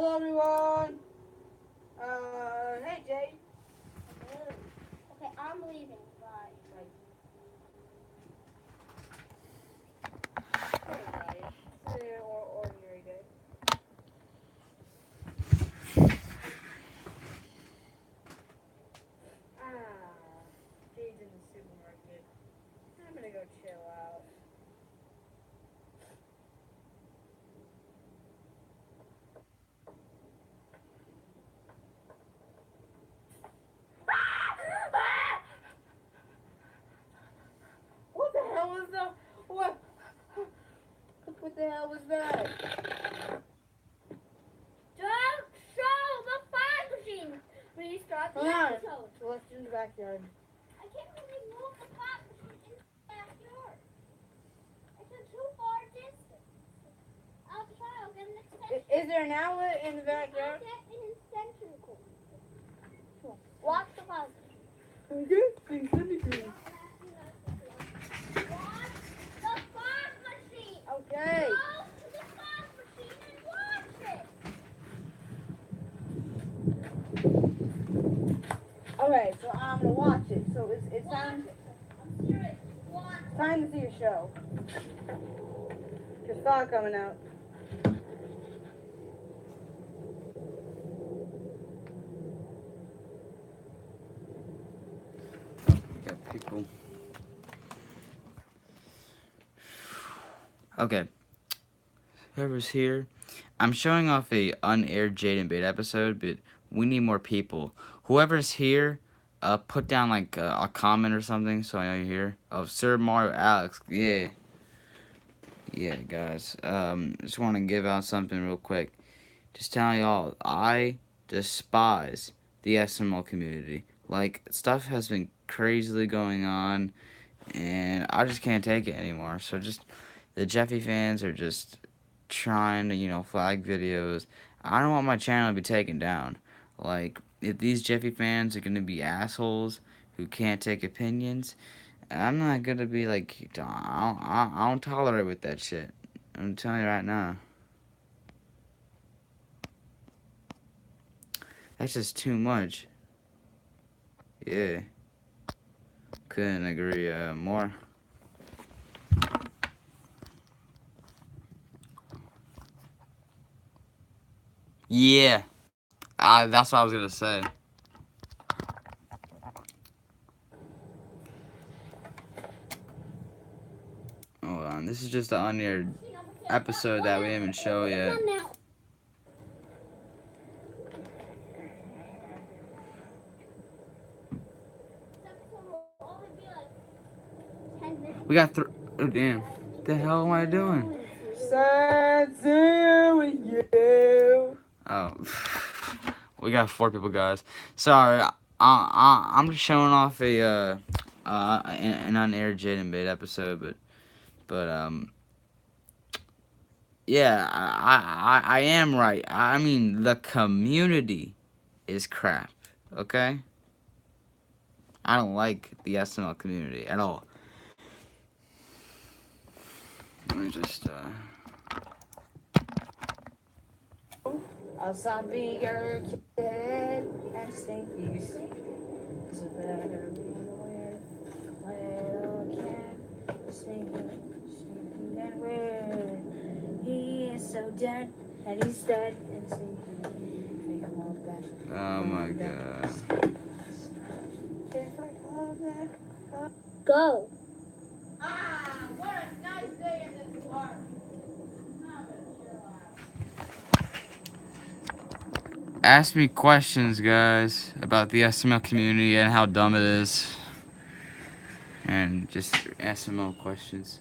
Hello, everyone. Hey, Jade. Okay, I'm leaving. Bye. Hey, guys. It's an ordinary day. Jade's in the supermarket. I'm gonna go chill out. What the hell was that? What? What the hell was that? Don't show the fire machine. Restart the Hold on. episode. So let's in the backyard. I can't really move the fire machine in the backyard. It's a too far distance. I'll try. I'll get an extension. Is there an outlet in the I'll backyard? get an extension cord. Watch the fire machine. Okay. Please let me do it. Watch the fire machine. Okay. Go to the fire machine and watch it. Okay, so I'm gonna watch it. So it's Watch time. it. I'm serious. Watch it. Time to see a show. There's thaw coming out. Got people. Okay. Whoever's here, I'm showing off a unaired Jade and Bade episode, but we need more people. Whoever's here, put down like a comment or something so I know you're here. Oh, Sir Mario Alex, yeah. Yeah, guys. Just want to give out something real quick. Just telling y'all, I despise the SML community. Like, stuff has been crazily going on, and I just can't take it anymore. So just, the Jeffy fans are just trying to, flag videos. I don't want my channel to be taken down. Like, if these Jeffy fans are going to be assholes who can't take opinions, I'm not going to be like, I don't tolerate with that shit. I'm telling you right now. That's just too much. Yeah. Couldn't agree more. Yeah. That's what I was gonna say. Hold on. This is just the unaired episode that we didn't even show yet. We got oh damn. What the hell am I doing? Sad with you. Oh. We got 4 people, guys. Sorry. I'm just showing off an unaired Jade and Bade episode, but yeah, I am right. I mean, the community is crap. Okay. I don't like the SML community at all. Let me just I'll stop being your kid and think you see. It's better being aware. Little kid, sleeping and weird. He is so dead, and he's dead and sleeping. Make him all back. oh my god. If I call back, Go. what a nice day in this park. Ask me questions, guys, about the SML community and how dumb it is. And just SML questions.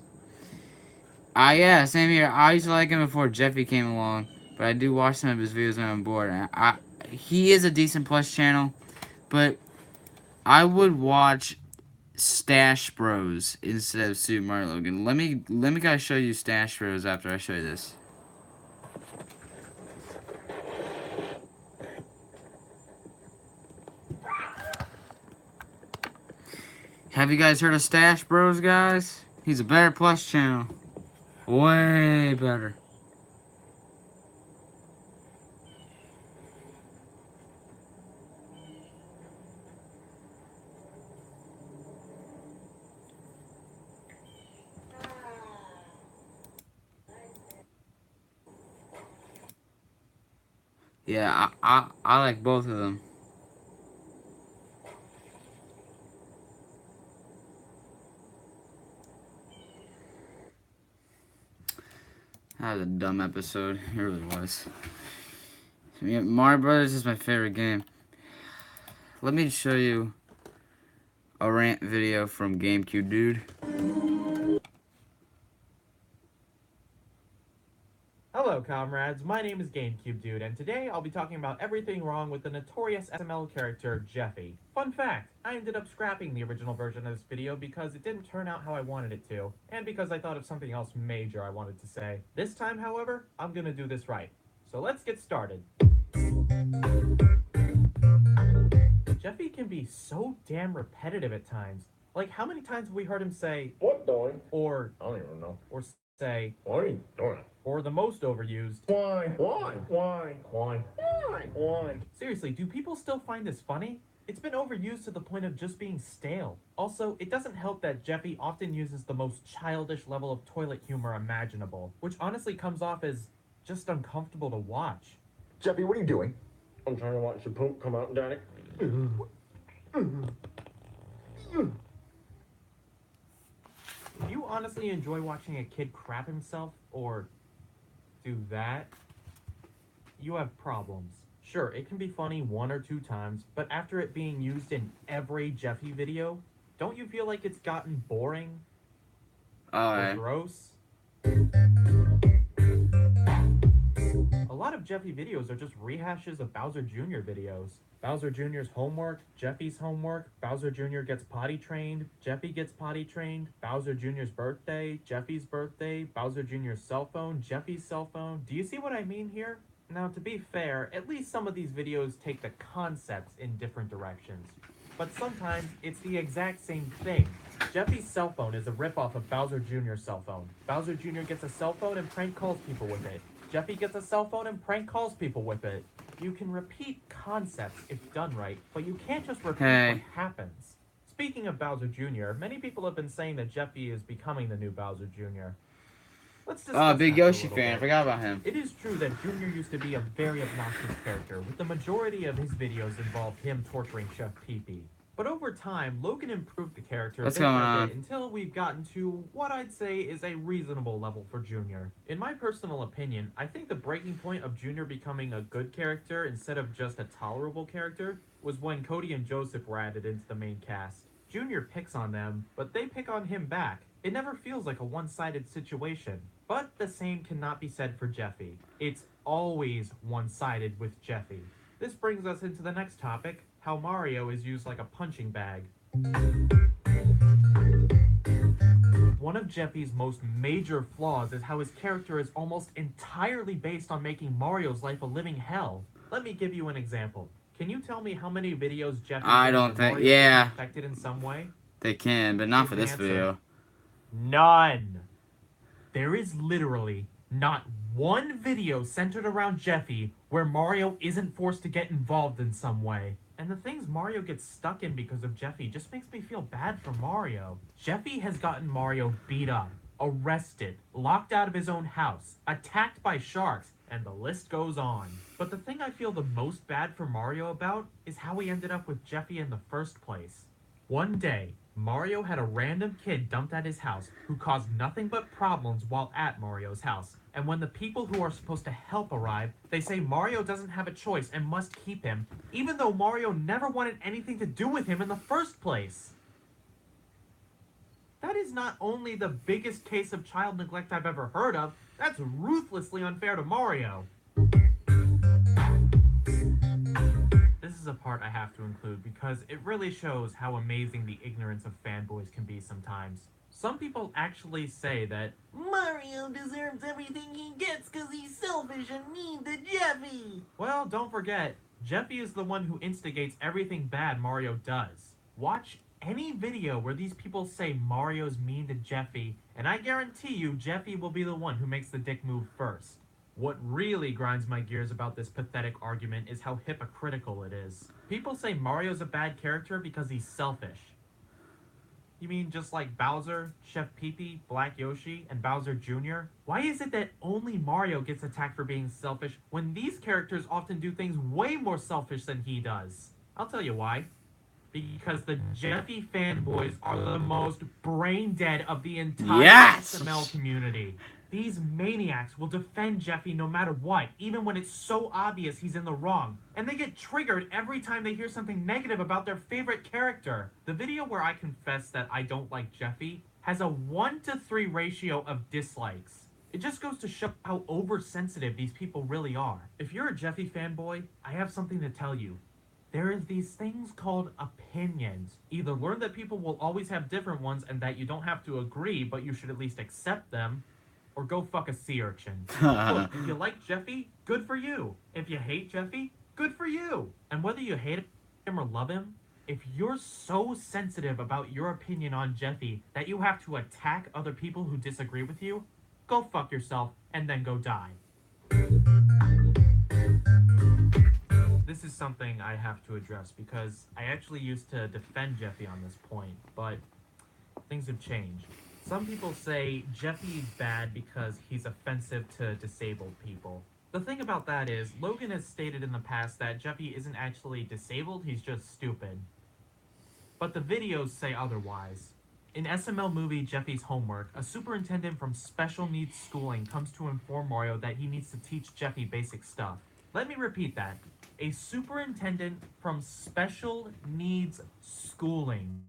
Yeah, same here. I used to like him before Jeffy came along, but I do watch some of his videos when I'm bored. And he is a decent plus channel, but I would watch Stash Bros instead of Super Mario Logan. Let me guys show you Stash Bros after I show you this. Have you guys heard of Stash Bros, guys? He's a better plus channel. Way better. Yeah, I like both of them. That was a dumb episode. It really was. Yeah, Mario Brothers is my favorite game. Let me show you a rant video from GameCube Dude. Hello, comrades. My name is GameCube Dude, and today I'll be talking about everything wrong with the notorious SML character Jeffy. Fun fact, I ended up scrapping the original version of this video because it didn't turn out how I wanted it to, and because I thought of something else major I wanted to say. This time, however, I'm gonna do this right. So let's get started. Jeffy can be so damn repetitive at times. Like, how many times have we heard him say, "What doing?" or, I don't even know. or say, What are you doing? or the most overused, Why? Why? Why? Why? Why? Why? seriously, do people still find this funny? It's been overused to the point of just being stale. Also, it doesn't help that Jeffy often uses the most childish level of toilet humor imaginable, which honestly comes off as just uncomfortable to watch. Jeffy, what are you doing? I'm trying to watch the poop come out, Daddy. Do you honestly enjoy watching a kid crap himself, or do that? You have problems. Sure, it can be funny one or two times, but after it being used in every Jeffy video, don't you feel like it's gotten boring or Alright. gross? A lot of Jeffy videos are just rehashes of Bowser Jr. videos. Bowser Jr.'s homework, Jeffy's homework, Bowser Jr. gets potty trained, Jeffy gets potty trained, Bowser Jr.'s birthday, Jeffy's birthday, Bowser Jr.'s cell phone, Jeffy's cell phone. Do you see what I mean here? Now, to be fair, at least some of these videos take the concepts in different directions. But sometimes it's the exact same thing. Jeffy's cell phone is a ripoff of Bowser Jr.'s cell phone. Bowser Jr. gets a cell phone and prank calls people with it. Jeffy gets a cell phone and prank calls people with it. You can repeat concepts if done right, but you can't just repeat what happens. Speaking of Bowser Jr., many people have been saying that Jeffy is becoming the new Bowser Jr. Let's discuss Oh, big that for a Yoshi little fan. I bit. forgot about him. It is true that Junior used to be a very obnoxious character, with the majority of his videos involved him torturing Chef Pee-Pee. But over time, Logan improved the character What's bit by going on? bit until we've gotten to what I'd say is a reasonable level for Junior. In my personal opinion, I think the breaking point of Junior becoming a good character instead of just a tolerable character was when Cody and Joseph were added into the main cast. Junior picks on them, but they pick on him back. It never feels like a one-sided situation. But the same cannot be said for Jeffy. It's always one-sided with Jeffy. This brings us into the next topic, how Mario is used like a punching bag. One of Jeffy's most major flaws is how his character is almost entirely based on making Mario's life a living hell. Let me give you an example. Can you tell me how many videos Jeffy I did don't where think- Mario yeah. was affected in some way? They can, but not for Here's this the answer. video. None. There is literally not one video centered around Jeffy where Mario isn't forced to get involved in some way. And the things Mario gets stuck in because of Jeffy just makes me feel bad for Mario. Jeffy has gotten Mario beat up, arrested, locked out of his own house, attacked by sharks, and the list goes on. But the thing I feel the most bad for Mario about is how he ended up with Jeffy in the first place. One day, Mario had a random kid dumped at his house who caused nothing but problems while at Mario's house. And when the people who are supposed to help arrive, they say Mario doesn't have a choice and must keep him, even though Mario never wanted anything to do with him in the first place. That is not only the biggest case of child neglect I've ever heard of, that's ruthlessly unfair to Mario. This is a part I have to include because it really shows how amazing the ignorance of fanboys can be sometimes. Some people actually say that Mario deserves everything he gets because he's selfish and mean to Jeffy. Well, don't forget, Jeffy is the one who instigates everything bad Mario does. Watch any video where these people say Mario's mean to Jeffy, and I guarantee you Jeffy will be the one who makes the dick move first. What really grinds my gears about this pathetic argument is how hypocritical it is. People say Mario's a bad character because he's selfish. You mean just like Bowser, Chef Pee-Pee, Black Yoshi, and Bowser Jr.? Why is it that only Mario gets attacked for being selfish when these characters often do things way more selfish than he does? I'll tell you why. Because the Jeffy fanboys are the most brain dead of the entire SML Yes! community. These maniacs will defend Jeffy no matter what, even when it's so obvious he's in the wrong. And they get triggered every time they hear something negative about their favorite character. The video where I confess that I don't like Jeffy has a 1-to-3 ratio of dislikes. It just goes to show how oversensitive these people really are. If you're a Jeffy fanboy, I have something to tell you. There is these things called opinions. Either learn that people will always have different ones and that you don't have to agree, but you should at least accept them, or go fuck a sea urchin. Look, if you like Jeffy, good for you. If you hate Jeffy, good for you. And whether you hate him or love him, if you're so sensitive about your opinion on Jeffy that you have to attack other people who disagree with you, go fuck yourself and then go die. This is something I have to address because I actually used to defend Jeffy on this point, but things have changed. Some people say Jeffy's bad because he's offensive to disabled people. The thing about that is, Logan has stated in the past that Jeffy isn't actually disabled, he's just stupid. But the videos say otherwise. In SML movie Jeffy's Homework, a superintendent from special needs schooling comes to inform Mario that he needs to teach Jeffy basic stuff. Let me repeat that. A superintendent from special needs schooling.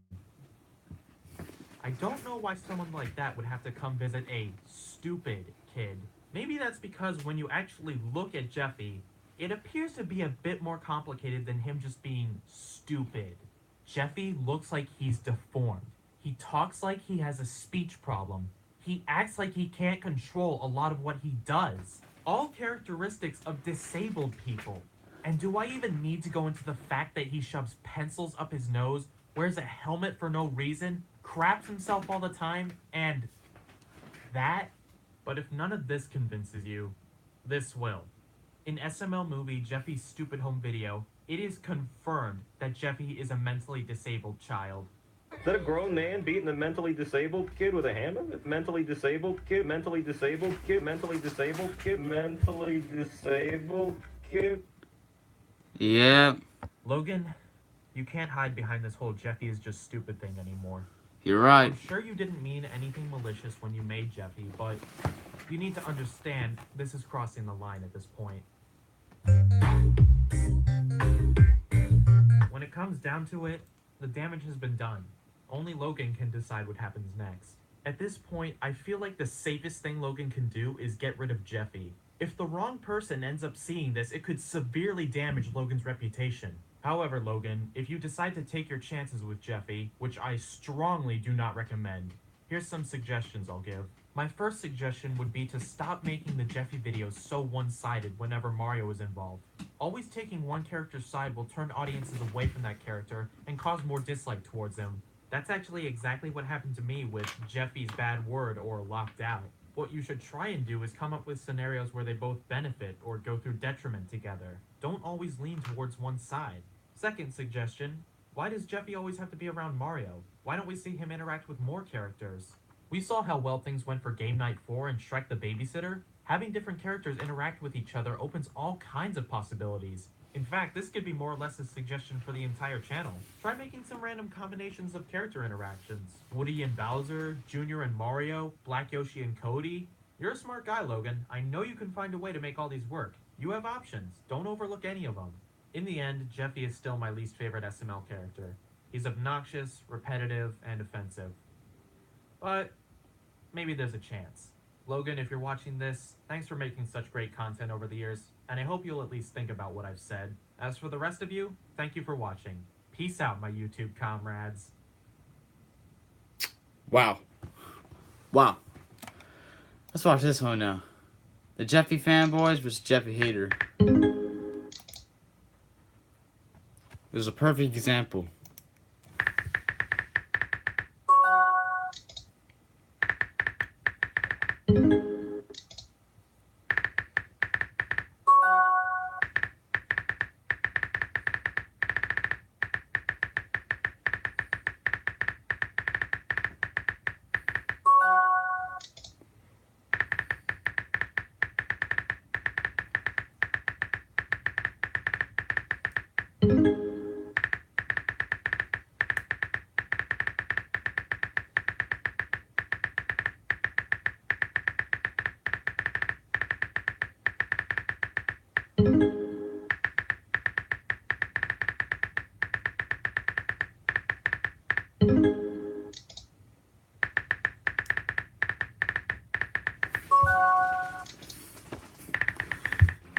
I don't know why someone like that would have to come visit a stupid kid. Maybe that's because when you actually look at Jeffy, it appears to be a bit more complicated than him just being stupid. Jeffy looks like he's deformed. He talks like he has a speech problem. He acts like he can't control a lot of what he does. All characteristics of disabled people. And do I even need to go into the fact that he shoves pencils up his nose, wears a helmet for no reason, craps himself all the time, and that? But if none of this convinces you, this will. In SML movie Jeffy's Stupid Home Video, it is confirmed that Jeffy is a mentally disabled child. Is that a grown man beating a mentally disabled kid with a hammer? Mentally disabled kid, mentally disabled kid, mentally disabled kid, mentally disabled kid. Yeah, Logan, you can't hide behind this whole Jeffy is just stupid thing anymore. you're right. I'm sure you didn't mean anything malicious when you made Jeffy, but you need to understand this is crossing the line at this point. When it comes down to it, the damage has been done. Only Logan can decide what happens next. At this point, I feel like the safest thing Logan can do is get rid of Jeffy. If the wrong person ends up seeing this, it could severely damage Logan's reputation. However, Logan, if you decide to take your chances with Jeffy, which I strongly do not recommend, here's some suggestions I'll give. My first suggestion would be to stop making the Jeffy videos so one-sided whenever Mario is involved. Always taking one character's side will turn audiences away from that character and cause more dislike towards him. That's actually exactly what happened to me with Jeffy's Bad Word or Locked Out. What you should try and do is come up with scenarios where they both benefit or go through detriment together. Don't always lean towards one side. Second suggestion, why does Jeffy always have to be around Mario? Why don't we see him interact with more characters? We saw how well things went for Game Night 4 and Shrek the Babysitter. Having different characters interact with each other opens all kinds of possibilities. In fact, this could be more or less a suggestion for the entire channel. Try making some random combinations of character interactions. Woody and Bowser, Junior and Mario, Black Yoshi and Cody. You're a smart guy, Logan. I know you can find a way to make all these work. You have options. Don't overlook any of them. In the end, Jeffy is still my least favorite SML character. He's obnoxious, repetitive, and offensive. But maybe there's a chance. Logan, if you're watching this, thanks for making such great content over the years, and I hope you'll at least think about what I've said. As for the rest of you, thank you for watching. Peace out, my YouTube comrades. Wow. Wow. Let's watch this one now. The Jeffy fanboys versus Jeffy hater. It was a perfect example.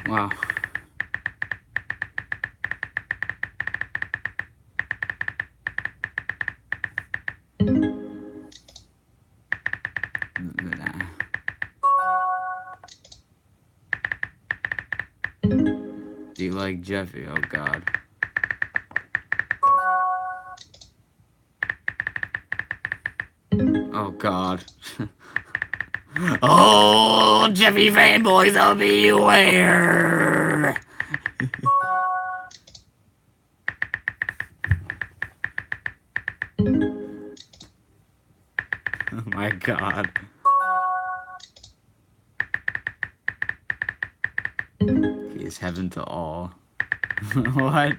Wow. Do you like Jeffy? Oh God. Oh God. Oh, Jeffy fanboys, I'll beware. Oh my God. He is heaven to all. What?